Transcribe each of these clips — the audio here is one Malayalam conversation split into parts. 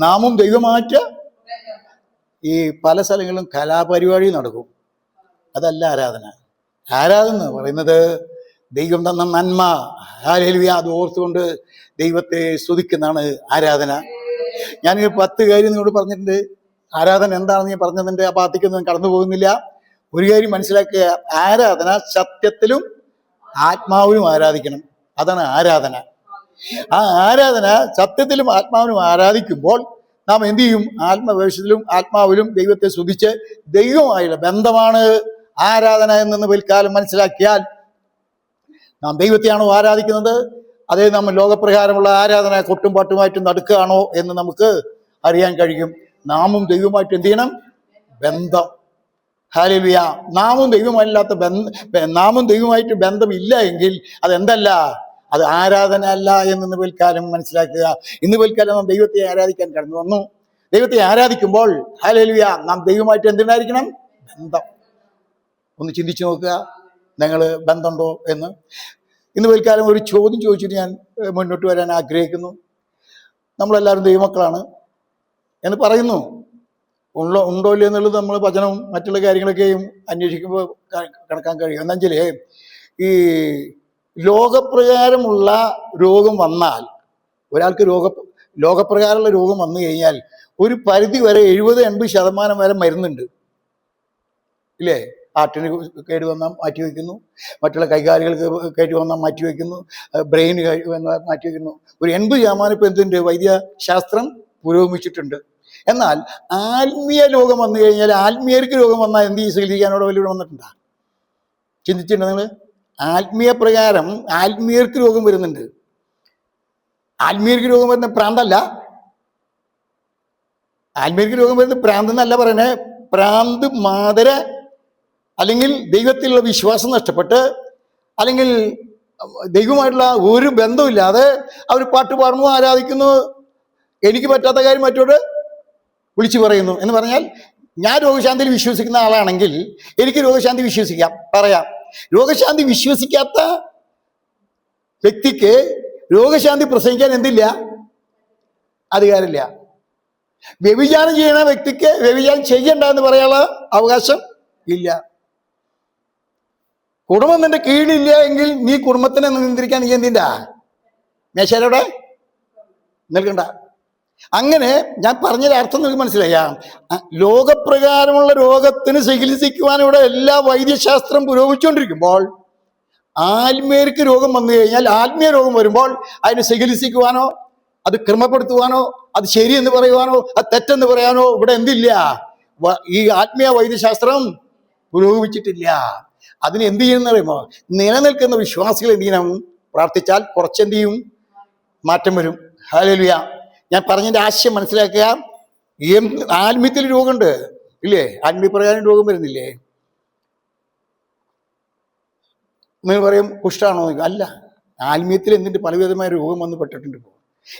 നാമും ദൈവമാറ്റ ഈ പല സ്ഥലങ്ങളിലും കലാപരിപാടി നടക്കും. അതല്ല ആരാധന. ആരാധന എന്ന് പറയുന്നത് ദൈവം തന്ന നന്മ, ഹല്ലേലൂയ, അത് ഓർത്തുകൊണ്ട് ദൈവത്തെ സ്തുതിക്കുന്നതാണ് ആരാധന. ഞാൻ 10 കാര്യം നിങ്ങളോട് പറഞ്ഞിട്ടുണ്ട്. ആരാധന എന്താണെന്ന് ഞാൻ പറഞ്ഞതിൻ്റെ ആ പാത്തിക്കൊന്നും കടന്നു പോകുന്നില്ല. ഒരു കാര്യം മനസ്സിലാക്കുക, ആരാധന സത്യത്തിലും ആത്മാവിലും ആരാധിക്കണം. അതാണ് ആരാധന. ആ ആരാധന സത്യത്തിലും ആത്മാവിലും ആരാധിക്കുമ്പോൾ നാം എന്ത് ചെയ്യും? ആത്മവേശത്തിലും ആത്മാവിലും ദൈവത്തെ സ്തുതിച്ച് ദൈവമായുള്ള ബന്ധമാണ് ആരാധന എന്നു പിൽക്കാലം മനസ്സിലാക്കിയാൽ നാം ദൈവത്തെയാണോ ആരാധിക്കുന്നത്, അതേ നമ്മൾ ലോകപ്രകാരമുള്ള ആരാധന കൊട്ടും പാട്ടുമായിട്ടും നടക്കുകയാണോ എന്ന് നമുക്ക് അറിയാൻ കഴിയും. നാമും ദൈവമായിട്ട് എന്ത് ചെയ്യണം? ബന്ധം. ഹല്ലേലൂയ. നാമും ദൈവമായിട്ട് ബന്ധമില്ല എങ്കിൽ അതെന്തല്ല? അത് ആരാധന അല്ല എന്ന് പിൽക്കാലം മനസ്സിലാക്കുക. ഇന്ന് പിൽക്കാലം നാം ദൈവത്തെ ആരാധിക്കാൻ കടന്നു വന്നു. ദൈവത്തെ ആരാധിക്കുമ്പോൾ ഹല്ലേലൂയ നാം ദൈവമായിട്ട് എന്തിനായിരിക്കണം? ബന്ധം. ഒന്ന് ചിന്തിച്ചു നോക്കുക, നിങ്ങൾ ബന്ധമുണ്ടോ എന്ന്. ഇന്ന് പിൽക്കാലം ഒരു ചോദ്യം ചോദിച്ചിട്ട് ഞാൻ മുന്നോട്ട് വരാൻ ആഗ്രഹിക്കുന്നു. നമ്മളെല്ലാവരും ദൈവമക്കളാണ് എന്ന് പറയുന്നു. ഉണ്ടോ ഇല്ല എന്നുള്ളത് നമ്മൾ വചനവും മറ്റുള്ള കാര്യങ്ങളൊക്കെയും അന്വേഷിക്കുമ്പോൾ കണക്കാൻ കഴിയും. എന്താ വെച്ചാൽ ഈ ലോകപ്രകാരമുള്ള രോഗം വന്നാൽ, ഒരാൾക്ക് ലോകപ്രകാരമുള്ള രോഗം വന്നു കഴിഞ്ഞാൽ ഒരു പരിധി വരെ 70-80% വരെ മരുന്നുണ്ട്, ഇല്ലേ? ഹാർട്ടിന് കേട് വന്നാൽ മാറ്റിവെക്കുന്നു, മറ്റുള്ള കൈകാലുകൾക്ക് കേട് വന്നാൽ മാറ്റിവെക്കുന്നു, ബ്രെയിന് മാറ്റിവെക്കുന്നു. ഒരു 80% ഇപ്പം എന്തുണ്ട്? വൈദ്യശാസ്ത്രം പുരോഗമിച്ചിട്ടുണ്ട്. എന്നാൽ ആത്മീയ രോഗം വന്നു കഴിഞ്ഞാൽ, ആത്മീയർക്ക് രോഗം വന്നാൽ എന്ത് ചികിത്സിക്കാനോട് വലിയ വന്നിട്ടുണ്ടോ? ചിന്തിച്ചിട്ടുണ്ടോ നിങ്ങൾ? ആത്മീയ പ്രകാരം ആത്മീയർക്ക് രോഗം വരുന്നുണ്ട്. ആത്മീയർക്ക് രോഗം വരുന്ന പ്രാന്തല്ല. ആത്മീയർക്ക് രോഗം വരുന്ന പ്രാന്തെന്നല്ല പറയണേ. പ്രാന്ത് മാതര, അല്ലെങ്കിൽ ദൈവത്തിലുള്ള വിശ്വാസം നഷ്ടപ്പെട്ട്, അല്ലെങ്കിൽ ദൈവമായിട്ടുള്ള ഒരു ബന്ധമില്ലാതെ അവർ പാട്ട് പാടുന്നു, ആരാധിക്കുന്നു, എനിക്ക് പറ്റാത്ത കാര്യം മറ്റോട് വിളിച്ചു പറയുന്നു എന്ന് പറഞ്ഞാൽ, ഞാൻ രോഗശാന്തിയിൽ വിശ്വസിക്കുന്ന ആളാണെങ്കിൽ എനിക്ക് രോഗശാന്തി പറയാം. രോഗശാന്തി വിശ്വസിക്കാത്ത വ്യക്തിക്ക് രോഗശാന്തി പ്രസംഗിക്കാൻ എന്തില്ല? അധികാരമില്ല. വ്യഭിചാരം ചെയ്യുന്ന വ്യക്തിക്ക് വ്യഭിചാരം ചെയ്യണ്ട എന്ന് പറയാനുള്ള അവകാശം ഇല്ല. കുടുംബം നിന്റെ കീഴിലില്ല എങ്കിൽ നീ കുടുംബത്തിനെ നിയന്ത്രിക്കാൻ നീ എന്തിൻ്റെ മേശയുടെ നിൽക്കണ്ട. അങ്ങനെ ഞാൻ പറഞ്ഞൊരു അർത്ഥം നിങ്ങൾക്ക് മനസ്സിലായ, ലോകപ്രകാരമുള്ള രോഗത്തിന് ചികിത്സിക്കുവാൻ ഇവിടെ എല്ലാ വൈദ്യശാസ്ത്രം പുരോഗമിച്ചുകൊണ്ടിരിക്കുമ്പോൾ, ആത്മീയർക്ക് രോഗം വന്നു കഴിഞ്ഞാൽ, ആത്മീയ രോഗം വരുമ്പോൾ അതിനെ ചികിത്സിക്കുവാനോ അത് ക്രമപ്പെടുത്തുവാനോ അത് ശരിയെന്ന് പറയുവാനോ അത് തെറ്റെന്ന് പറയാനോ ഇവിടെ എന്തില്ല? ഈ ആത്മീയ വൈദ്യശാസ്ത്രം പുരോഗമിച്ചിട്ടില്ല. അതിന് എന്ത് ചെയ്യുമെന്ന് അറിയുമോ? നിലനിൽക്കുന്ന വിശ്വാസികൾ എന്ത് ചെയ്യണം? പ്രാർത്ഥിച്ചാൽ കുറച്ചെന്ത് ചെയ്യും? മാറ്റം വരും. ഹല്ലേലൂയ. ഞാൻ പറഞ്ഞതിൻ്റെ ആശയം മനസ്സിലാക്കുക. ആത്മീയത്തിൽ രോഗമുണ്ട്, ഇല്ലേ? ആത്മീയ പ്രകാരം രോഗം വരുന്നില്ലേ? നിങ്ങൾ പറയും കുഷ്ഠാണോ? അല്ല, ആത്മീയത്തിൽ എന്തിൻ്റെ പലവിധമായ രോഗം വന്ന് പെട്ടിട്ടുണ്ട് ഇപ്പോൾ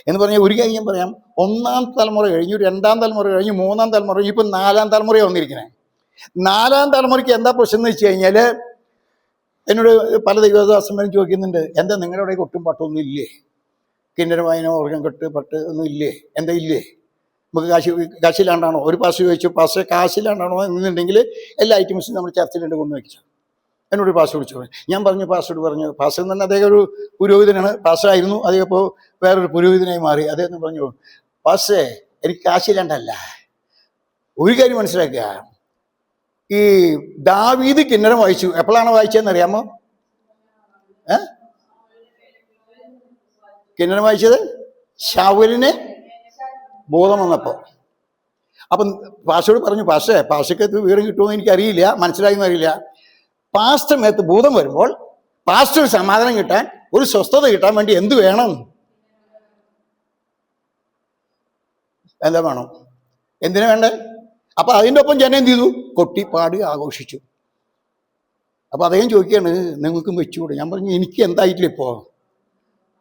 എന്ന് പറഞ്ഞാൽ, ഒരു കാര്യം ഞാൻ പറയാം. 1ാം തലമുറ കഴിഞ്ഞു, 2ാം തലമുറ കഴിഞ്ഞു, 3ാം തലമുറ കഴിഞ്ഞു, ഇപ്പം 4ാം തലമുറയാണ് വന്നിരിക്കുന്നത്. 4ാം തലമുറയ്ക്ക് എന്താ പ്രശ്നം എന്ന് വെച്ച് കഴിഞ്ഞാൽ, എന്നോട് പല ദൈവദാസന്മാരും ചോദിക്കുന്നുണ്ട്, എന്താ നിങ്ങളുടെ കൊട്ടും പാട്ടൊന്നും ഇല്ലേ? കിന്നരവായനോ ഓർഗൻ കെട്ട് പട്ട് ഒന്നും ഇല്ലേ? എന്താ ഇല്ലേ? നമുക്ക് കാശില്ലാണ്ടാണോ? ഒരു പാസ് ചോദിച്ചു, പാസ് കാശില്ലാണ്ടാണോ എന്നുണ്ടെങ്കിൽ എല്ലാ ഐറ്റംസും നമ്മൾ ചർച്ചയിലുണ്ട് കൊണ്ടുവയ്ച്ചു. എന്നോട് പാസ് വിളിച്ചു. ഞാൻ പറഞ്ഞു, പാസ്വേഡ് പറഞ്ഞു. പാസ് എന്ന് പറഞ്ഞാൽ അദ്ദേഹം ഒരു പുരോഹിതനാണ്, പാസ്സായിരുന്നു. അദ്ദേഹം ഇപ്പോൾ വേറൊരു പുരോഹിതനായി മാറി. അദ്ദേഹം പറഞ്ഞു, പാസ്സേ എനിക്ക് കാശില്ലാണ്ടല്ല. ഒരു കാര്യം മനസ്സിലാക്കുക, ഈ ദാവീദ് കിന്നരം വായിച്ചു. എപ്പോഴാണ് വായിച്ചതെന്ന് അറിയാമോ? കിന്നരം വായിച്ചത് ശൗലിന് ബോധം വന്നപ്പോൾ. അപ്പം പാസ്റ്റോട് പറഞ്ഞു, പാസ്റ്റർക്ക് വിവരം കിട്ടുമെന്ന് എനിക്കറിയില്ല, മനസ്സിലായെന്ന് അറിയില്ല. പാസ്റ്റർ മേത്ത് ബോധം വരുമ്പോൾ പാസ്റ്റർ സമാധാനം കിട്ടാൻ, ഒരു സ്വസ്ഥത കിട്ടാൻ വേണ്ടി എന്ത് വേണം? എന്താ വേണം? എന്തിനാ വേണ്ടേ? അപ്പൊ അതിൻ്റെ ഒപ്പം ജനം എന്ത് ചെയ്തു? കൊട്ടി പാടി ആഘോഷിച്ചു. അപ്പൊ അദ്ദേഹം ചോദിക്കുകയാണ്, നിങ്ങൾക്കും വെച്ചുകൂടെ? ഞാൻ പറഞ്ഞു, എനിക്ക് എന്തായിട്ടില്ല ഇപ്പോ.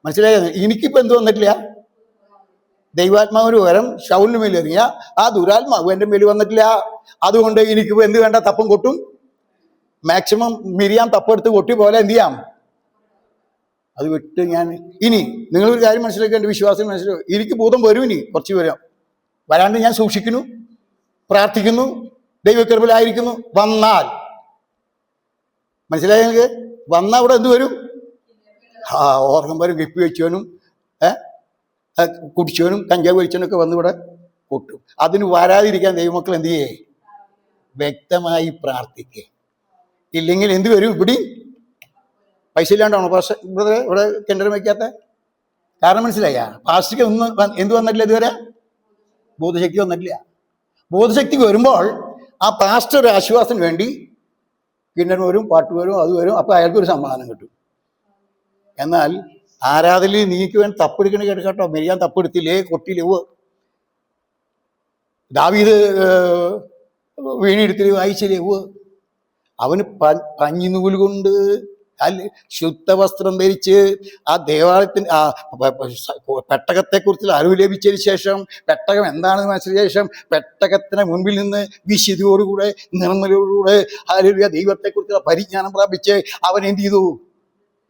മനസ്സിലായത്? എനിക്കിപ്പോൾ എന്ത് വന്നിട്ടില്ല? ദൈവാത്മാവിന് പകരം ശൗലിന് മേൽ ഇറങ്ങിയ ആ ദുരാത്മാവ് എൻ്റെ മേൽ വന്നിട്ടില്ല. അതുകൊണ്ട് എനിക്കിപ്പോൾ എന്ത് വേണ്ട? തപ്പും കൊട്ടും. മാക്സിമം മിരിയാം തപ്പെടുത്ത് കൊട്ടി പോലെ എന്ത് ചെയ്യാം? അത് വിട്ട് ഞാൻ ഇനി നിങ്ങളൊരു കാര്യം മനസ്സിലാക്കേണ്ട, വിശ്വാസം മനസ്സിലാക്കും, എനിക്ക് ഭൂതം വരും, ഇനി കുറച്ച് വരാം, വരാണ്ട് ഞാൻ സൂക്ഷിക്കുന്നു, പ്രാർത്ഥിക്കുന്നു, ദൈവകൃപയിലായിരിക്കുന്നു. വന്നാൽ മനസ്സിലായ നിങ്ങൾക്ക്? വന്നാൽ അവിടെ എന്ത് വരും? ഓർഗം വരും. ഗപ്പി വെച്ചവനും കുടിച്ചവനും കഞ്ചാവ് വലിച്ചവനൊക്കെ വന്ന് ഇവിടെ കൂട്ടും. അതിന് വരാതിരിക്കാൻ ദൈവമക്കൾ എന്ത് ചെയ്യേ? വ്യക്തമായി പ്രാർത്ഥിക്കേ. ഇല്ലെങ്കിൽ എന്ത് വരും? ഇവിടെ പൈസ ഇല്ലാണ്ടാണോ പാസ്റ്റർ ഇവിടെ കിണർ വയ്ക്കാത്ത? കാരണം മനസ്സിലായ? പാസ്റ്റർക്ക് ഒന്നും എന്ത് വന്നിട്ടില്ല ഇതുവരെ? ബോധശക്തി വന്നിട്ടില്ല. ബോധശക്തി വരുമ്പോൾ ആ പാസ്റ്റർ ഒരു ആശ്വാസത്തിന് വേണ്ടി കിണർ വരും, പാട്ട് വരും, അത് വരും. അപ്പൊ അയാൾക്കൊരു സമ്മാനം കിട്ടും. എന്നാൽ ആരാധനയിൽ നീക്ക് വേണ്ടി തപ്പെടുക്കണ കേട്ടോ. മെരിയാൻ തപ്പെടുത്തില്ലേ, കൊട്ടിയില്ലേ? ദാവീദ് വീണെടുത്തില് വായിച്ചില്ലേ? അവന് പഞ്ഞിനൂല് കൊണ്ട് ശുദ്ധവസ്ത്രം ധരിച്ച് ആ ദേവാലയത്തിന് പെട്ടകത്തെക്കുറിച്ച് അറിവ് ലഭിച്ചതിന് ശേഷം, പെട്ടകം എന്താണെന്ന് മനസ്സിലായ ശേഷം, പെട്ടകത്തിന് മുൻപിൽ നിന്ന് വിശുദ്ധിയോടുകൂടെ നിർമ്മലയോടുകൂടെ ഹല്ലേലൂയ ദൈവത്തെക്കുറിച്ചുള്ള പരിജ്ഞാനം പ്രാപിച്ച് അവൻ എന്ത് ചെയ്തു?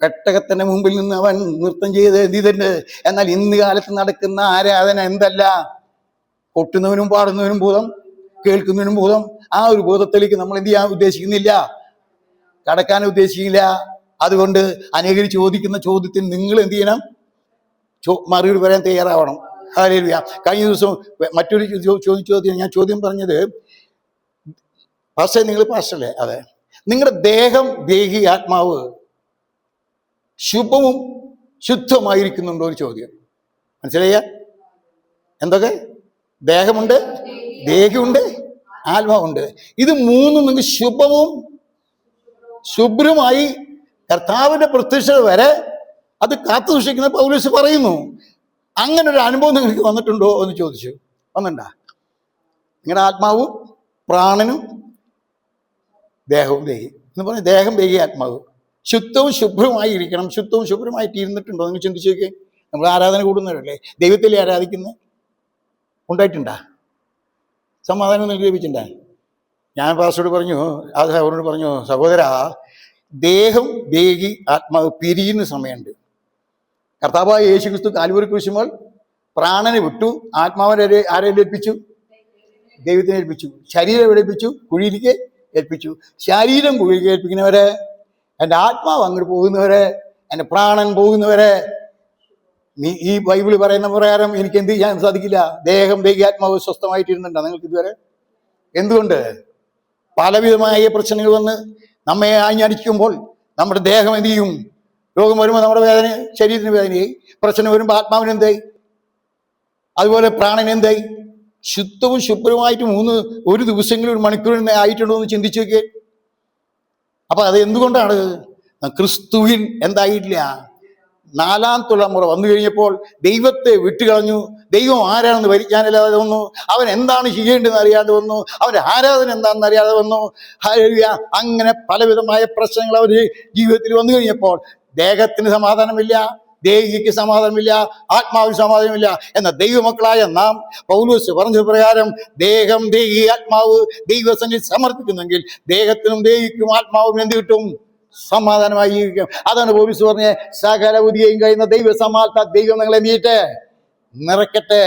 പെട്ടകത്തിന്റെ മുമ്പിൽ നിന്ന് അവൻ നൃത്തം ചെയ്ത് എന്ത് ചെയ്തിട്ടുണ്ട്. എന്നാൽ ഇന്ന് കാലത്ത് നടക്കുന്ന ആരാധന എന്തല്ല? കൊട്ടുന്നവനും പാടുന്നവനും ഭൂതം, കേൾക്കുന്നവനും ഭൂതം. ആ ഒരു ഭൂതത്തിലേക്ക് നമ്മൾ എന്ത് ചെയ്യാൻ ഉദ്ദേശിക്കുന്നില്ല, കടക്കാൻ ഉദ്ദേശിക്കില്ല. അതുകൊണ്ട് അനേകർ ചോദിക്കുന്ന ചോദ്യത്തിന് നിങ്ങൾ എന്ത് ചെയ്യണം? മറുപടി പറയാൻ തയ്യാറാവണം. ഹല്ലേലൂയ. കഴിഞ്ഞ ദിവസം മറ്റൊരു ചോദ്യം ഞാൻ പറഞ്ഞത്, പാസ്റ്റർ നിങ്ങൾ പാസ്റ്ററല്ലേ? അതെ. നിങ്ങളുടെ ദേഹം, ദേഹി, ആത്മാവ് ശുഭവും ശുദ്ധമായിരിക്കുന്നുണ്ടോ? ഒരു ചോദ്യം. മനസ്സിലായ? എന്തൊക്കെ? ദേഹമുണ്ട്, ദേഹിയുണ്ട്, ആത്മാവുണ്ട്. ഇത് മൂന്നും നിങ്ങൾക്ക് ശുഭവും ശുഭ്രമായി കർത്താവിന്റെ പ്രത്യക്ഷത വരെ അത് കാത്തു സൂക്ഷിക്കുന്ന പൗലോസ് പറയുന്നു. അങ്ങനെ ഒരു അനുഭവം നിങ്ങൾക്ക് വന്നിട്ടുണ്ടോ എന്ന് ചോദിച്ചു. വന്നിട്ടുണ്ടാ? നിങ്ങളുടെ ആത്മാവും പ്രാണനും ദേഹവും ദേഹി എന്ന് പറഞ്ഞാൽ ദേഹം, ദേഹി, ആത്മാവ് ശുദ്ധവും ശുഭ്രമായി ഇരിക്കണം. ശുദ്ധവും ശുഭ്രമായിട്ട് ഇരുന്നിട്ടുണ്ടോ? നിങ്ങൾ ചിന്തിച്ചു നോക്കിയേ. നമ്മൾ ആരാധന കൂടുന്നവരല്ലേ? ദൈവത്തിലെ ആരാധിക്കുന്നത് ഉണ്ടായിട്ടുണ്ടാ? സമാധാനം നിങ്ങൾക്ക് ലഭിച്ചിട്ടുണ്ടാ? ഞാൻ പാസ്റ്ററോട് പറഞ്ഞു, ആ സഹോദരനോട് പറഞ്ഞു, സഹോദരാ, ദേഹം, ദേഹി, ആത്മാവ് പിരിയുന്ന സമയമുണ്ട്. കർത്താവായ യേശുക്രിസ്തു കാൽവരി കുരിശുമ്പോൾ പ്രാണനെ വിട്ടു. ആത്മാവിനെ ആരെ ഏൽപ്പിച്ചു? ദൈവത്തിനെ ഏൽപ്പിച്ചു. ശരീരം എവിടെ ഏൽപ്പിച്ചു? കുഴിയിലേക്ക് ഏൽപ്പിച്ചു. ശരീരം കുഴിയിലേക്ക് ഏൽപ്പിക്കുന്നവരെ, എൻ്റെ ആത്മാവ് അങ്ങോട്ട് പോകുന്നവരെ, എൻ്റെ പ്രാണൻ പോകുന്നവരെ, ഈ ബൈബിള് പറയുന്ന പ്രകാരം എനിക്ക് എന്ത് ചെയ്യാൻ സാധിക്കില്ല? ദേഹം, ദേഹി, ആത്മാവ് സ്വസ്ഥമായിട്ടിരുന്നുണ്ടോ നിങ്ങൾക്ക് ഇതുവരെ? എന്തുകൊണ്ട്? പലവിധമായ പ്രശ്നങ്ങൾ വന്ന് നമ്മെ ആഞ്ഞടിക്കുമ്പോൾ നമ്മുടെ ദേഹം എന്ത് ചെയ്യും? രോഗം വരുമ്പോൾ നമ്മുടെ വേദന, ശരീരത്തിന് വേദനയായി. പ്രശ്നം വരുമ്പോൾ ആത്മാവിന് എന്തായി? അതുപോലെ പ്രാണന് എന്തായി? ശുദ്ധവും ശുഭ്രമായിട്ട് ഒരു ദിവസങ്ങളിൽ ഒരു മണിക്കൂറിൽ ആയിട്ടുണ്ടോ എന്ന് ചിന്തിച്ചു നോക്കിയേ. അപ്പൊ അത് എന്തുകൊണ്ടാണ്? ക്രിസ്തുവിൻ എന്തായിട്ടില്ല? 4-ാം തലമുറ വന്നു കഴിഞ്ഞപ്പോൾ ദൈവത്തെ വിട്ടുകളഞ്ഞു. ദൈവം ആരാണെന്ന് ഭരിക്കാനില്ലാതെ വന്നു. അവൻ എന്താണ് ചെയ്യേണ്ടതെന്ന് അറിയാതെ വന്നു. അവന്റെ ആരാധന എന്താണെന്ന് അറിയാതെ വന്നു. ഹല്ലേലൂയ. അങ്ങനെ പലവിധമായ പ്രശ്നങ്ങൾ അവർ ജീവിതത്തിൽ വന്നു കഴിഞ്ഞപ്പോൾ ദേഹത്തിന് സമാധാനമില്ല, ദേഹിക്ക് സമാധാനമില്ല, ആത്മാവിന് സമാധാനമില്ല. എന്ന ദൈവമക്കളായ നാം പൗലോസ് പറഞ്ഞ പ്രകാരം ദേഹം, ദേഹി, ആത്മാവ് ദൈവസന്നിധി സമർപ്പിക്കുന്നെങ്കിൽ ദേഹത്തിനും ദേഹിക്കും ആത്മാവിനും എന്ത് കിട്ടും? സമാധാനമായി ജീവിക്കും. അതാണ് പൗലോസ് പറഞ്ഞ സകല ബുദ്ധിയെയും കഴിയുന്ന ദൈവ സമാധാനം ദൈവം നിങ്ങളെ നീട്ടെ നിറയ്ക്കട്ടെ.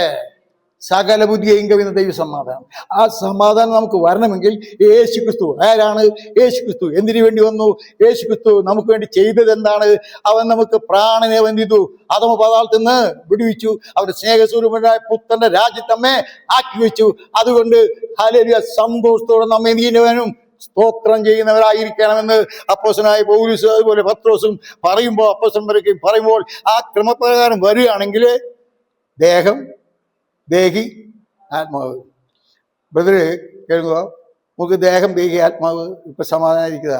സകല ബുദ്ധിയെയും കഴിയുന്ന ദൈവ സമാധാനം. ആ സമാധാനം നമുക്ക് വരണമെങ്കിൽ യേശുക്രിസ്തു ആരാണ്? യേശുക്രിസ്തു എന്തിനു വേണ്ടി വന്നു? യേശുക്രിസ്തു നമുക്ക് വേണ്ടി ചെയ്തത് എന്താണ്? അവൻ നമുക്ക് പ്രാണനെ വന്ദിച്ചു, അധമ പാതാളത്തിൽ നിന്ന് വിടുവിച്ചു. അവന്റെ സ്നേഹസ്വരൂപനായ പുത്രന്റെ രാജ്യത്തമ്മെ ആക്കി വെച്ചു. അതുകൊണ്ട് ഹല്ലേലൂയ സന്തോഷത്തോടെ നമ്മെ നീനവനും സ്തോത്രം ചെയ്യുന്നവരായിരിക്കണമെന്ന് അപ്പോസ്തലനായ പൗലോസ് അതുപോലെ പത്രോസും പറയുമ്പോൾ, അപ്പോസ്തലന്മാരൊക്കെ പറയുമ്പോൾ ആ ക്രമപ്രകാരം വരികയാണെങ്കിൽ ദേഹം, ദേഹി, ആത്മാവ്. ബ്രദറ് കേൾക്കുക, നമുക്ക് ദേഹം, ദേഹി, ആത്മാവ് ഇപ്പൊ സമാധാനായിരിക്കുക.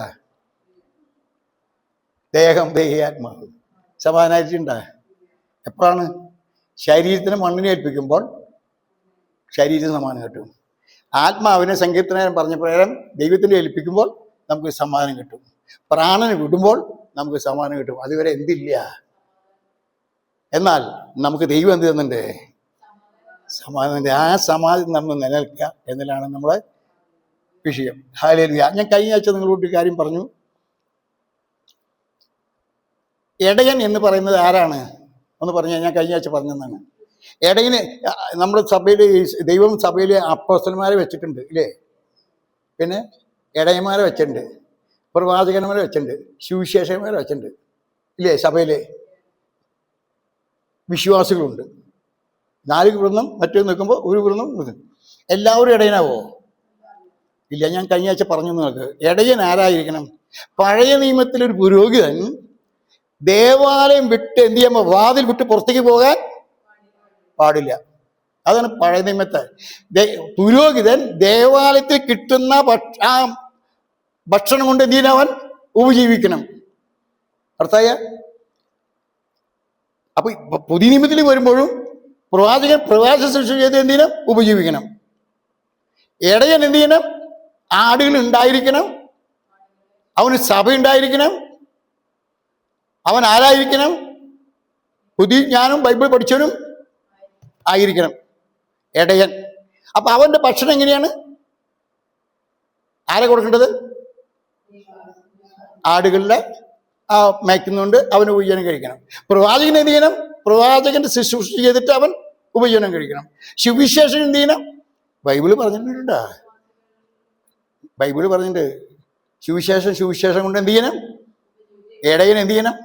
ദേഹം, ദേഹി, ആത്മാവ് സമാധാനായിട്ടുണ്ടാ? എപ്പോഴാണ്? ശരീരത്തിന് മണ്ണിനെ ഏൽപ്പിക്കുമ്പോൾ ശരീരത്തിന് സമാധാനം കിട്ടും. ആത്മാവിനെ സങ്കീർത്തനം പറഞ്ഞ പ്രകാരം ദൈവത്തിൻ്റെ ഏൽപ്പിക്കുമ്പോൾ നമുക്ക് സമാധാനം കിട്ടും. പ്രാണനെ വിടുമ്പോൾ നമുക്ക് സമാധാനം കിട്ടും. അതുവരെ എന്തില്ല. എന്നാൽ നമുക്ക് ദൈവം എന്ത് തന്നുണ്ട്? സമാധാനം. ആ സമാധാനം നമ്മൾ നിലനിൽക്കുക എന്നതിലാണ് നമ്മളെ വിഷയം. ഹല്ലേലൂയ. ഞാൻ കഴിഞ്ഞ ആഴ്ച നിങ്ങളോട് ഒരു കാര്യം പറഞ്ഞു. ഇടയൻ എന്ന് പറയുന്നത് ആരാണ്? ഒന്ന് പറഞ്ഞാൽ, ഞാൻ കഴിഞ്ഞ ആഴ്ച പറഞ്ഞതാണ്. ഇടയന് നമ്മുടെ സഭയിൽ, ദൈവം സഭയിൽ അപ്പോസ്തലന്മാരെ വെച്ചിട്ടുണ്ട് ഇല്ലേ? പിന്നെ ഇടയന്മാരെ വെച്ചിട്ടുണ്ട്, പ്രവാചകന്മാരെ വെച്ചിട്ടുണ്ട്, സുവിശേഷകന്മാരെ വെച്ചിട്ടുണ്ട് ഇല്ലേ? സഭയിലെ വിശ്വാസികളുണ്ട്. 4 വൃന്ദം മറ്റേ നിൽക്കുമ്പോൾ ഒരു വൃന്ദം. എല്ലാവരും ഇടയനാവോ? ഇല്ല. ഞാൻ കഴിഞ്ഞ ആഴ്ച പറഞ്ഞു നിങ്ങൾക്ക്, ഇടയൻ ആരായിരിക്കണം? പഴയ നിയമത്തിലൊരു പുരോഹിതൻ ദേവാലയം വിട്ട് എന്ത് ചെയ്യുമ്പോൾ വാതിൽ വിട്ട് പുറത്തേക്ക് പോകാൻ പാടില്ല. അതാണ് പഴയ നിയമത്തെ. പുരോഹിതൻ ദേവാലയത്തിൽ കിട്ടുന്ന ആ ഭക്ഷണം കൊണ്ട് എന്ത് ചെയ്യണം? അവൻ ഉപജീവിക്കണം. അർത്ഥായ. അപ്പൊ പുതിയ നിയമത്തിൽ വരുമ്പോഴും പ്രവാചക ശുശ്രൂഷ ചെയ്ത് എന്ത് ചെയ്യണം? ഉപജീവിക്കണം. ഇടയൻ എന്ത് ചെയ്യണം? ആടുകൾ ഉണ്ടായിരിക്കണം, അവന് സഭ ഉണ്ടായിരിക്കണം, അവൻ ആരായിരിക്കണം? പുതിയ ജ്ഞാനം ബൈബിൾ പഠിച്ചവനും ആയിരിക്കണം ഇടയൻ. അപ്പൊ അവന്റെ ഭക്ഷണം എങ്ങനെയാണ്? ആരെ കൊടുക്കേണ്ടത്? ആടുകളുടെ മേയ്ക്കുന്നുണ്ട് അവന് ഉപജീവനം കഴിക്കണം. പ്രവാചകൻ എന്ത് ചെയ്യണം? പ്രവാചകന്റെ ശുശ്രൂഷ ചെയ്തിട്ട് അവൻ ഉപജീവനം കഴിക്കണം. സുവിശേഷം എന്ത് ചെയ്യണം? ബൈബിള് പറഞ്ഞിട്ടുണ്ടാ, ബൈബിള് പറഞ്ഞിട്ടുണ്ട്. സുവിശേഷം കൊണ്ട് എന്ത് ചെയ്യണം? ഇടയൻ എന്ത് ചെയ്യണം?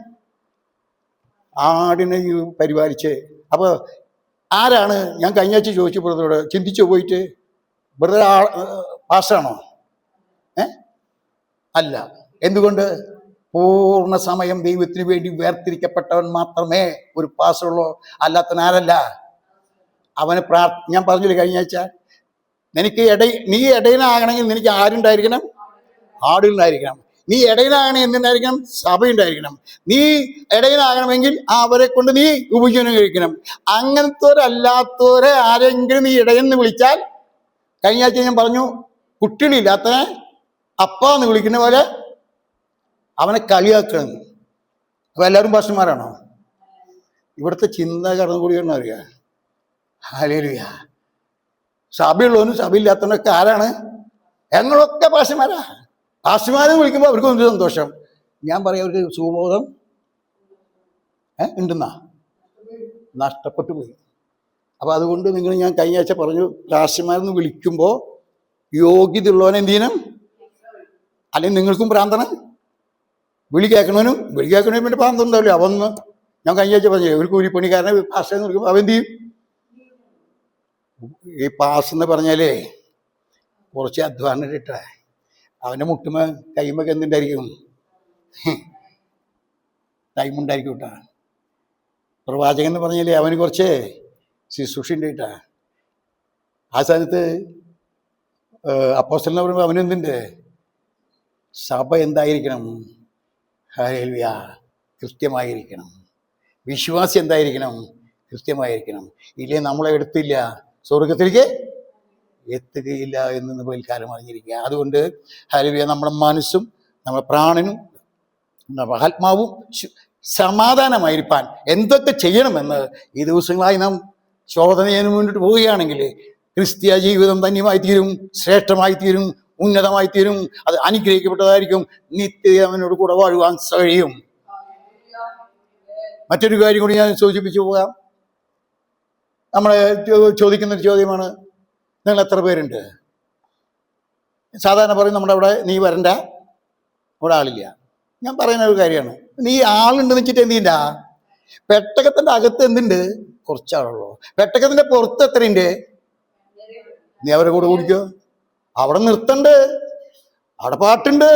ആടിനെ പരിപാലിച്ച്. അപ്പൊ ആരാണ്? ഞാൻ കഴിഞ്ഞ ആഴ്ച ചോദിച്ചു ബ്രദറോട്, ചിന്തിച്ചു പോയിട്ട്, ബ്രദർ പാസ്റ്ററാണോ? അല്ല. എന്തുകൊണ്ട്? പൂർണ്ണ സമയം ദൈവത്തിന് വേണ്ടി വേർതിരിക്കപ്പെട്ടവൻ മാത്രമേ ഒരു പാസ്റ്ററുള്ളൂ. അല്ലാത്തവൻ ആരല്ല. അവന് ഞാൻ പറഞ്ഞില്ല കഴിഞ്ഞ ആഴ്ച, നീ ഇടയനാകണമെങ്കിൽ നിനക്ക് ആരുണ്ടായിരിക്കണം? ആടുണ്ടായിരിക്കണം. നീ ഇടയനാകണമെങ്കിൽ എന്തുണ്ടായിരിക്കണം? സഭയുണ്ടായിരിക്കണം. നീ ഇടയനാകണമെങ്കിൽ അവരെ കൊണ്ട് നീ ഉപജീവനം കഴിക്കണം. അങ്ങനത്തോരല്ലാത്തവരെ ആരെങ്കിലും നീ ഇടയെന്ന് വിളിച്ചാൽ, കഴിഞ്ഞ ആഴ്ച ഞാൻ പറഞ്ഞു, കുട്ടികളില്ലാത്തവനെ അപ്പ എന്ന് വിളിക്കുന്ന പോലെ അവനെ കളിയാക്കണം. അപ്പൊ എല്ലാവരും പാസ്റ്റർമാരാണോ? ഇവിടുത്തെ ചിന്ത കടന്നുകൂടിയെന്ന് അറിയാം. ഹല്ലേലൂയ. സഭയുള്ളവനും സഭയില്ലാത്തവനൊക്കെ ആരാണ്? ഞങ്ങളൊക്കെ പാസ്റ്റർമാരാ. പാസ്റ്റർമാരെ വിളിക്കുമ്പോൾ അവർക്ക് എന്ത് സന്തോഷം. ഞാൻ പറയാം, അവർക്ക് സുബോധം ഉണ്ടെന്നാ, നഷ്ടപ്പെട്ടു പോയി. അപ്പൊ അതുകൊണ്ട് ഞാൻ കഴിഞ്ഞ ആഴ്ച പറഞ്ഞു, പാസ്റ്റർമാരെന്ന് വിളിക്കുമ്പോൾ യോഗ്യതയുള്ളവനെ എന്ത് ചെയ്യണം? അല്ലെങ്കിൽ നിങ്ങൾക്കും ഭ്രാന്താണ്, വിളി കേൾക്കണവനും പിന്നെ ഭ്രാന്തം ഉണ്ടാവില്ല. അവന്ന് ഞാൻ കഴിഞ്ഞ ആഴ്ച പറഞ്ഞു, ഒരു കൂലിപ്പണിക്കാരനെ പാസ്റ്റർ എന്ന് വിളിക്കുമ്പോൾ അവൻ എന്ത് ചെയ്യും? ഈ പാസ് എന്ന് പറഞ്ഞാലേ കുറച്ച് അധ്വാനം ഇട്ട അവൻ്റെ മുട്ടുമ കൈമൊക്കെ എന്തുണ്ടായിരിക്കും? ടൈമുണ്ടായിരിക്കും കേട്ടാ. പ്രവാചകൻ എന്ന് പറഞ്ഞാലേ അവന് കുറച്ച് ശുശ്രൂഷയുണ്ട് കേട്ടാ. ആ സ്ഥാനത്ത് അപ്പോസ്തലൻ എന്ന് പറയുമ്പോൾ അവനെന്തുണ്ട്? സഭ എന്തായിരിക്കണം? ഹല്ലേലൂയ, കൃത്യമായിരിക്കണം. വിശ്വാസി എന്തായിരിക്കണം? കൃത്യമായിരിക്കണം. ഇല്ലേ നമ്മളെ എടുത്തില്ല, സ്വർഗത്തിലേക്ക് എത്തുകയില്ല എന്ന് പോൽക്കാലം അറിഞ്ഞിരിക്കുക. അതുകൊണ്ട് ഹല്ലേലൂയ, നമ്മുടെ മനസ്സും നമ്മുടെ പ്രാണനും നമ്മുടെ ആത്മാവും സമാധാനമായിരിക്കാൻ എന്തൊക്കെ ചെയ്യണമെന്ന് ഈ ദിവസങ്ങളായി നാം ശോധന ചെയ്യാൻ മുന്നോട്ട് പോവുകയാണെങ്കിൽ ക്രിസ്തീയ ജീവിതം ധന്യമായി തീരും, ശ്രേഷ്ഠമായി തീരും, ഉന്നതമായി തീരും. അത് അനുഗ്രഹിക്കപ്പെട്ടതായിരിക്കും. നിത്യവനോട് കൂടെ വാഴുവാൻ കഴിയും. മറ്റൊരു കാര്യം കൂടി ഞാൻ സൂചിപ്പിച്ചു പോകാം. നമ്മളെ ചോദിക്കുന്നൊരു ചോദ്യമാണ്, നിങ്ങൾ എത്ര പേരുണ്ട്? സാധാരണ പറയും നമ്മുടെ അവിടെ നീ വരണ്ട, ഇവിടെ ആളില്ല. ഞാൻ പറയുന്ന ഒരു കാര്യമാണ്, നീ ആളുണ്ടെന്ന് വെച്ചിട്ട് എന്ത് ചെയ്യണ്ട? പെട്ടകത്തിന്റെ അകത്ത് എന്തുണ്ട്? കുറച്ചാളുള്ളൂ. പെട്ടകത്തിന്റെ പുറത്ത് എത്രയുണ്ട്? നീ അവരെ കൂടെ കുടിക്കോ? അവിടെ നൃത്തമുണ്ട്, അവിടെ പാട്ടുണ്ട്,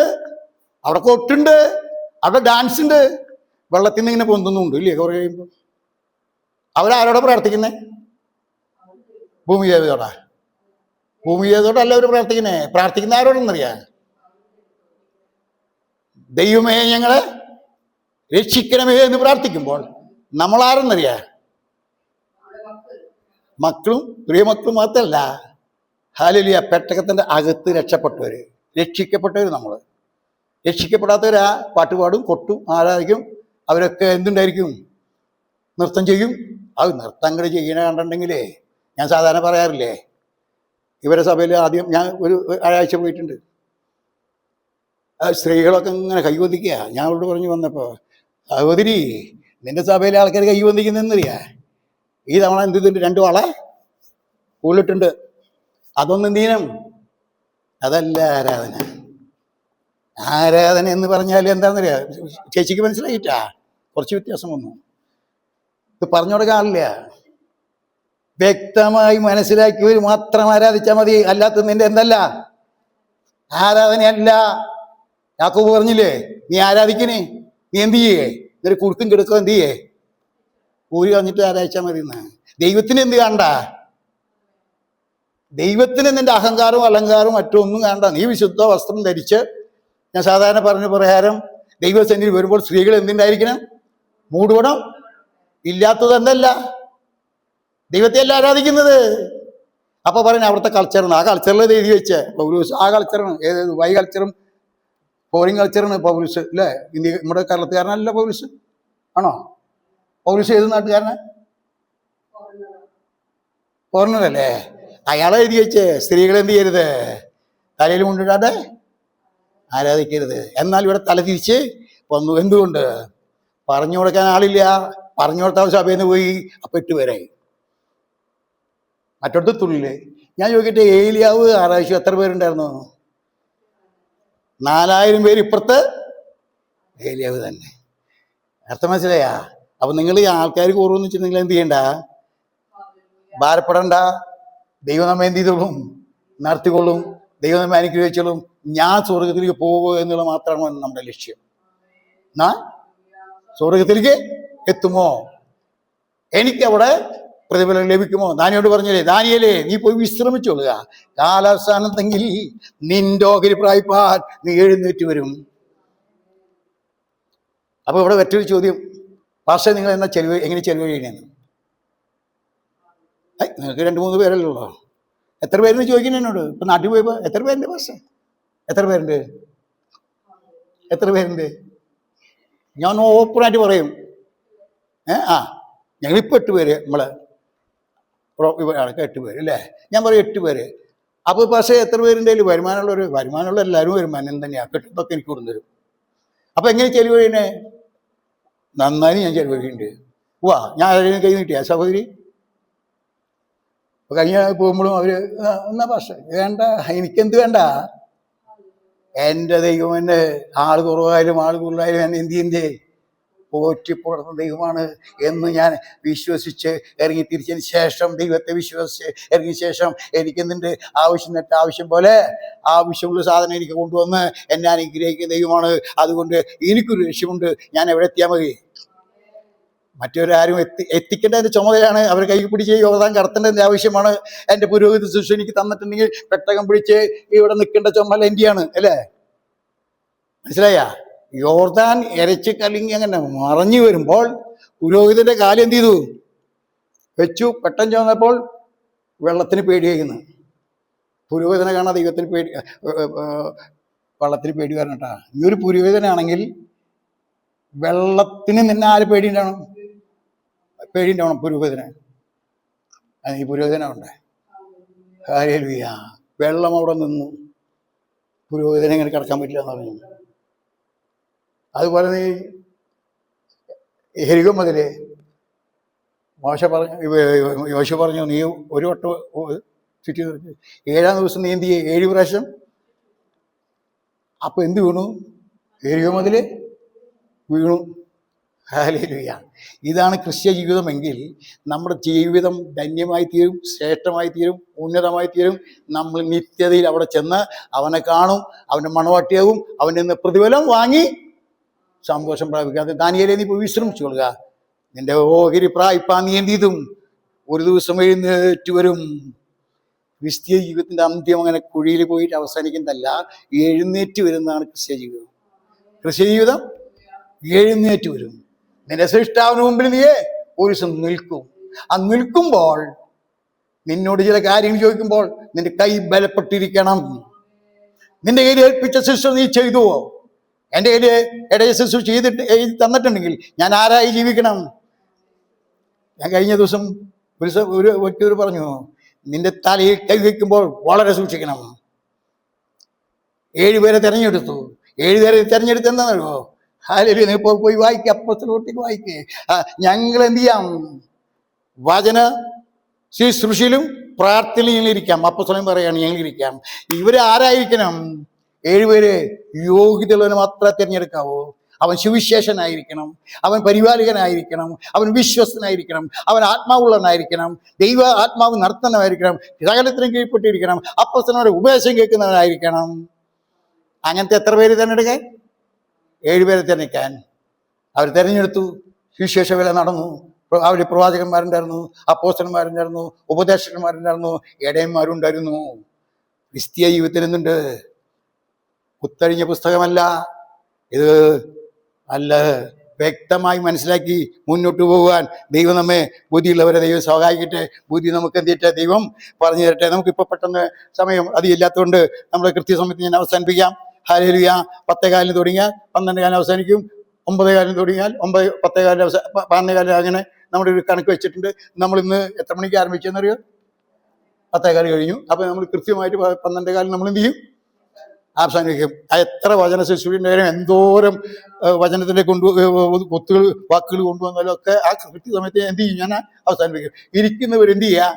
അവിടെ കൊട്ടുണ്ട്, അവിടെ ഡാൻസ് ഉണ്ട്, വെള്ളത്തിൽ നിന്ന് ഇങ്ങനെ പൊന്തുന്നുണ്ട് ഇല്ലേ? കുറെ കഴിയുമ്പോൾ അവരാരോടെ പ്രാർത്ഥിക്കുന്നേ? ഭൂമി ദേവതയോടാ. ഭൂമി ദേവതയോടല്ല അവർ പ്രാർത്ഥിക്കുന്ന ആരോടെന്നറിയാം? ദൈവമേ ഞങ്ങളെ രക്ഷിക്കണമേ എന്ന് പ്രാർത്ഥിക്കുമ്പോൾ നമ്മളാരെന്നറിയാ? മക്കളും പ്രിയമക്കളും മാത്രമല്ല, ഹല്ലേലൂയ, പെട്ടകത്തിന്റെ അകത്ത് രക്ഷിക്കപ്പെട്ടവര് നമ്മള്. രക്ഷിക്കപ്പെടാത്തവരാ പാട്ടുപാടും, കൊട്ടും, ആരാധിക്കും. അവരൊക്കെ എന്തുണ്ടായിരിക്കും? നൃത്തം ചെയ്യും. അത് നൃത്തങ്ങൾ ചെയ്യണ കണ്ടിട്ടുണ്ടെങ്കിലേ, ഞാൻ സാധാരണ പറയാറില്ലേ, ഇവരെ സഭയിൽ ആദ്യം ഞാൻ ഒരു ആഴ്ച പോയിട്ടുണ്ട്. സ്ത്രീകളൊക്കെ ഇങ്ങനെ കൈവദിക്കുക. ഞാൻ അവരോട് പറഞ്ഞു വന്നപ്പോൾ, സഹോദരി, നിന്റെ സഭയിലെ ആൾക്കാർ കൈ വന്നിരിക്കുന്നറിയാ, ഈ തവണ എന്ത് ചെയ്തിട്ട് 2 വള ഉള്ളിട്ടുണ്ട്. അതൊന്നും എന്ത് ചെയ്യണം? അതല്ല ആരാധന. ആരാധന എന്ന് പറഞ്ഞാൽ എന്താണെന്നറിയാ? ചേച്ചിക്ക് മനസ്സിലായിട്ടാ? കുറച്ച് വ്യത്യാസം വന്നു. ഇത് പറഞ്ഞു കൊടുക്കാറില്ല. വ്യക്തമായി മനസ്സിലാക്കിയവർ മാത്രം ആരാധിച്ചാൽ മതി. അല്ലാത്ത നിന്റെ എന്തല്ല? ആരാധനയല്ല. യാക്കോബ് പറഞ്ഞില്ലേ, നീ ആരാധിക്കണേ, നീ എന്ത് ചെയ്യേ? ഇതൊരു കുടുക്കും കിടക്കോ എന്ത് ചെയ്യേ? ഊരി കളഞ്ഞിട്ട് ആരാധിച്ചാൽ മതി എന്ന്. ദൈവത്തിന് എന്ത് കാണണ്ട? ദൈവത്തിന് നിന്റെ അഹങ്കാരവും അലങ്കാരവും മറ്റൊന്നും കാണണ്ട. നീ വിശുദ്ധ വസ്ത്രം ധരിച്ച്, ഞാൻ സാധാരണ പറഞ്ഞ പ്രകാരം ദൈവസന്നിധി വരുമ്പോൾ സ്ത്രീകൾ എന്തുണ്ടായിരിക്കണം? മൂടുപടം ഇല്ലാത്തത് എന്തല്ല? ദൈവത്തെ അല്ല ആരാധിക്കുന്നത്. അപ്പൊ പറയുന്നത് അവിടുത്തെ കൾച്ചറാണ്. ആ കൾച്ചറിൽ എഴുതി വെച്ച് പൗലൂസ് ആ കൾച്ചറാണ്. ഏത് ദുബായ് കൾച്ചറും ഫോറിൻ കൾച്ചറാണ് പൗലൂസ്, അല്ലേ? ഇന്ത്യ നമ്മുടെ കേരളത്തുകാരനല്ല പൗലൂസ്, ആണോ? പൗലൂസ് ഏത് നാട്ടുകാരനാ? ഫോറിനറല്ലേ? അയാളെ എഴുതി വെച്ച് സ്ത്രീകൾ എന്ത് ചെയ്യരുത്? തലയിൽ കൊണ്ടിടാതെ ആരാധിക്കരുത്. എന്നാൽ ഇവിടെ തല തിരിച്ച് വന്നു. എന്തുകൊണ്ട്? പറഞ്ഞു കൊടുക്കാൻ ആളില്ല. പറഞ്ഞു കൊടുത്താൽ സഭയിൽ നിന്ന് പോയി. അപ്പം 8 പേരായി. മറ്റൊടുത്ത് തുള്ളില്. ഞാൻ ചോദിക്കട്ടെ, ഏലിയാവ് ആരാധിച്ചു എത്ര പേരുണ്ടായിരുന്നു? 4000 പേര്. ഇപ്പുറത്ത് ഏലിയാവ് തന്നെ. അർത്ഥം മനസ്സിലായാ? അപ്പൊ നിങ്ങൾ ഈ ആൾക്കാർ കുറവെന്ന് വെച്ചിട്ട് നിങ്ങൾ എന്ത് ചെയ്യണ്ട? ഭാരപ്പെടണ്ട. ദൈവം നമ്മെ എന്ത് ചെയ്തോളും? നടത്തിക്കൊള്ളും. ദൈവം നമ്മെ അനുഗ്രഹിച്ചോളും. ഞാൻ സ്വർഗത്തിലേക്ക് പോകുക എന്നുള്ള മാത്രമാണ് നമ്മുടെ ലക്ഷ്യം. സ്വർഗത്തിലേക്ക് എത്തുമോ? എനിക്കവിടെ പ്രതിഫലം ലഭിക്കുമോ? ദാനിയോട് പറഞ്ഞില്ലേ, ദാനിയേലേ നീ പോയി വിശ്രമിച്ചോളുക, കാലാവസാനത്തെങ്കിൽ നിന്റെ ഓഹരി പ്രാപിപ്പാൻ നീ എഴുന്നേറ്റ് വരും. അപ്പൊ ഇവിടെ മറ്റൊരു ചോദ്യം, പക്ഷേ നിങ്ങൾ എന്നാ എങ്ങനെ ചെലവ് കഴിയണമെന്ന്? നിങ്ങൾക്ക് 2-3 പേരല്ലേ ഉള്ളൂ. എത്ര പേരെന്ന് ചോദിക്കുന്നത് എന്നോട്. ഇപ്പൊ നാട്ടിൽ പോയപ്പോ എത്ര പേരുണ്ട് പക്ഷേ? എത്ര പേരുണ്ട്? എത്ര പേരുണ്ട്? ഞാൻ ഓപ്പണായിട്ട് പറയും. ഞങ്ങളിപ്പോൾ 8 പേര്, നമ്മളെ 8 പേര് അല്ലേ? ഞാൻ പറയും 8 പേര്. അപ്പോൾ പക്ഷേ എത്ര പേരുണ്ടെങ്കിലും വരുമാനമുള്ള എല്ലാവരും വരുമാനം തന്നെയാണ്. കെട്ടുന്നതൊക്കെ എനിക്ക് കൊണ്ടുവരും. അപ്പൊ എങ്ങനെ ചെലവ് കഴിയണേ? നന്നായി ഞാൻ ചെലവ് കഴിയുന്നുണ്ട്. ഞാൻ ആരെങ്കിലും കൈ നീട്ടിയ സഹോദരി കഴിഞ്ഞ പോകുമ്പോഴും അവര് എന്നാ പക്ഷേ വേണ്ട, എനിക്കെന്ത് വേണ്ട? എൻ്റെ ദൈവം എന്നെ ആൾ കുറവായാലും ആൾ കൂടുതലായാലും എന്നെ എന്തിൻ്റെ പോറ്റിപ്പുറത്തുന്ന ദൈവമാണ് എന്ന് ഞാൻ വിശ്വസിച്ച് ഇറങ്ങി തിരിച്ചതിന് ശേഷം, ദൈവത്തെ വിശ്വസിച്ച് ഇറങ്ങിയ ശേഷം എനിക്ക് എന്തുണ്ട്? ആവശ്യം പോലെ ആവശ്യമുള്ള സാധനം എനിക്ക് കൊണ്ടുവന്ന് എന്നെ അനുഗ്രഹിക്കുന്ന ദൈവമാണ്. അതുകൊണ്ട് എനിക്കൊരു ലക്ഷ്യമുണ്ട്. ഞാൻ എവിടെ എത്തിയാൽ മതി? മറ്റൊരാരും എത്തിക്കേണ്ടതിൻ്റെ ചുമതലയാണ്. അവർ കൈ പിടിച്ച് യോർദാൻ കടത്തേണ്ടതിൻ്റെ ആവശ്യമാണ്. എൻ്റെ പുരോഹിത ശുശ്രൂഷ എനിക്ക് തന്നിട്ടുണ്ടെങ്കിൽ പെട്ടകം പിടിച്ച് ഇവിടെ നിൽക്കേണ്ട ചുമതല എൻ്റെയാണ്, അല്ലേ? മനസ്സിലായ? യോർദാൻ ഇരച്ച് കലങ്ങി അങ്ങനെ മറഞ്ഞു വരുമ്പോൾ പുരോഹിതന്റെ കാലം എന്ത് ചെയ്തു? വെച്ചു. പെട്ടെന്ന് ചോന്നപ്പോൾ വെള്ളത്തിന് പേടിയായിരുന്നു. പുരോഹിതനെ കാണാൻ ദൈവത്തിന് പേടി, വെള്ളത്തിന് പേടി വരണട്ടാ. ഈ ഒരു പുരോഹിതനാണെങ്കിൽ വെള്ളത്തിന് നിന്നെ ആര് പേടിയുണ്ടാവണം? പേടിയുണ്ടാവണം പുരോഹിതന്. ഈ പുരോഹിതനുണ്ട്. ഹല്ലേലൂയ. വെള്ളം അവിടെ നിന്നു. പുരോഹിതനെ ഇങ്ങനെ കിടക്കാൻ പറ്റില്ല എന്ന് പറഞ്ഞു. അതുപോലെ നീ എരികോ മുതലേ യോശു പറഞ്ഞു, നീ ഒരു വട്ടം ചുറ്റി 7-ാം ദിവസം നീ എന്ത് ചെയ്യും? 7 പ്രാവശ്യം. അപ്പൊ എന്ത് വീണു? എരികോ മുതലേ വീണു. ഹല്ലേലൂയ. ഇതാണ് ക്രിസ്ത്യ ജീവിതമെങ്കിൽ നമ്മുടെ ജീവിതം ധന്യമായി തീരും, ശ്രേഷ്ഠമായി തീരും, ഉന്നതമായി തീരും. നമ്മൾ നിത്യതയിൽ അവിടെ ചെന്ന് അവനെ കാണും, അവൻ്റെ മണവാട്ടിയാകും, അവൻ്റെ നിന്ന് പ്രതിഫലം വാങ്ങി സന്തോഷം പ്രാപിക്കാതെ. ദാനിയേലേ നീ പോയി വിശ്രമിച്ചു കൊള്ളുക, നിന്റെ ഓഹരി പ്രാപിപ്പാൻ നീ എന്ത് ചെയ്തും ഒരു ദിവസം എഴുന്നേറ്റ് വരും. ക്രിസ്തീയ ജീവിതത്തിന്റെ അന്ത്യം അങ്ങനെ കുഴിയിൽ പോയിട്ട് അവസാനിക്കുന്നതല്ല, എഴുന്നേറ്റ് വരുന്നതാണ് ക്രിസ്തീയ ജീവിതം. ക്രിസ്തീയ ജീവിതം എഴുന്നേറ്റ് വരും. നിന്റെ സൃഷ്ടാവിന് മുമ്പിൽ നീ ഒരു ദിവസം നിൽക്കും. ആ നിൽക്കുമ്പോൾ നിന്നോട് ചില കാര്യങ്ങൾ ചോദിക്കുമ്പോൾ നിന്റെ കൈ ബലപ്പെട്ടിരിക്കണം. നിന്റെ കയ്യിൽ ഏൽപ്പിച്ച ശുശ്രൂഷ നീ ചെയ്തുവോ? എൻ്റെ കയ്യിൽ ഇടയ ശുശ്രൂഷ എഴുതി തന്നിട്ടുണ്ടെങ്കിൽ ഞാൻ ആരായി ജീവിക്കണം? ഞാൻ കഴിഞ്ഞ ദിവസം ഒരു വ്യക്തിയോട് പറഞ്ഞു, നിന്റെ തലയിൽ കൈ വയ്ക്കുമ്പോൾ വളരെ സൂക്ഷിക്കണം. 7 പേരെ തിരഞ്ഞെടുത്തു. 7 പേരെ തിരഞ്ഞെടുത്ത് എന്താണെന്നോ? ഹല്ലേലൂയ. നിങ്ങൾ പോയി വായിക്കുക, അപ്പോസ്തലപ്രവൃത്തി വായിക്കേ. ഞങ്ങൾ എന്ത് ചെയ്യാം? വചന ശുശ്രൂഷയിലും പ്രാർത്ഥനയിലും ഇരിക്കാം. അപ്പോസ്തലൻ പറയാണ് ഞങ്ങൾ ഇരിക്കാം. ഇവരാരായിരിക്കണം? 7 പേര് യോഗ്യതയുള്ളവനെ മാത്രമേ തിരഞ്ഞെടുക്കാവൂ. അവൻ സുവിശേഷനായിരിക്കണം, അവൻ പരിപാലകനായിരിക്കണം, അവൻ വിശ്വസ്തനായിരിക്കണം, അവൻ ആത്മാവുള്ളവനായിരിക്കണം, ദൈവ ആത്മാവ് നടത്തുന്നവനായിരിക്കണം, സകലത്തിനും കീഴ്പ്പെട്ടിരിക്കണം, അപ്പോസ്തലന്മാരുടെ ഉപദേശം കേൾക്കുന്നവനായിരിക്കണം. അങ്ങനത്തെ എത്ര പേര് തിരഞ്ഞെടുക്കാൻ? 7 പേരെ തിരഞ്ഞെടുക്കാൻ അവർ തിരഞ്ഞെടുത്തു. സുവിശേഷ വേല നടന്നു. അവർ പ്രവാചകന്മാരുണ്ടായിരുന്നു, അപ്പോസ്തലന്മാരുണ്ടായിരുന്നു, ഉപദേശകന്മാരുണ്ടായിരുന്നു, ഇടയന്മാരുണ്ടായിരുന്നു. ക്രിസ്തീയ ജീവിതത്തിൽ എന്തുണ്ട്? കുത്തഴിഞ്ഞ പുസ്തകമല്ല ഇത്. അല്ല, വ്യക്തമായി മനസ്സിലാക്കി മുന്നോട്ട് പോകുവാൻ ദൈവം നമ്മെ, ബുദ്ധിയുള്ളവരെ ദൈവം സഹായിക്കട്ടെ. ബുദ്ധി നമുക്ക് എന്തിട്ട് ദൈവം പറഞ്ഞു തരട്ടെ. നമുക്കിപ്പോൾ പെട്ടെന്ന് സമയം അധികമില്ലാത്തതുകൊണ്ട് നമ്മൾ കൃത്യസമയത്ത് ഞാൻ അവസാനിപ്പിക്കാം. ഹല്ലേലൂയ. 10:15 തുടങ്ങിയാൽ 12:15 അവസാനിക്കും. 9:15 തുടങ്ങിയാൽ 10:15 12:15 അങ്ങനെ നമ്മുടെ ഒരു കണക്ക് വെച്ചിട്ടുണ്ട്. നമ്മളിന്ന് എത്ര മണിക്ക് ആരംഭിച്ചെന്നറിയോ? 10:15 കഴിഞ്ഞു. അപ്പോൾ നമ്മൾ കൃത്യമായിട്ട് 12:15 നമ്മൾ എന്ത് ചെയ്യും? അവസാനിക്കും. എത്ര വചന ശുശ്രൂഷയും എന്തോരം വചനത്തിൻ്റെ വാക്കുകൾ കൊണ്ടുവന്നാലും ഒക്കെ ആ കൃത്യ സമയത്ത് എന്ത് ചെയ്യും? ഞാൻ അവസാനിപ്പിക്കും. ഇരിക്കുന്നവർ എന്ത് ചെയ്യുക?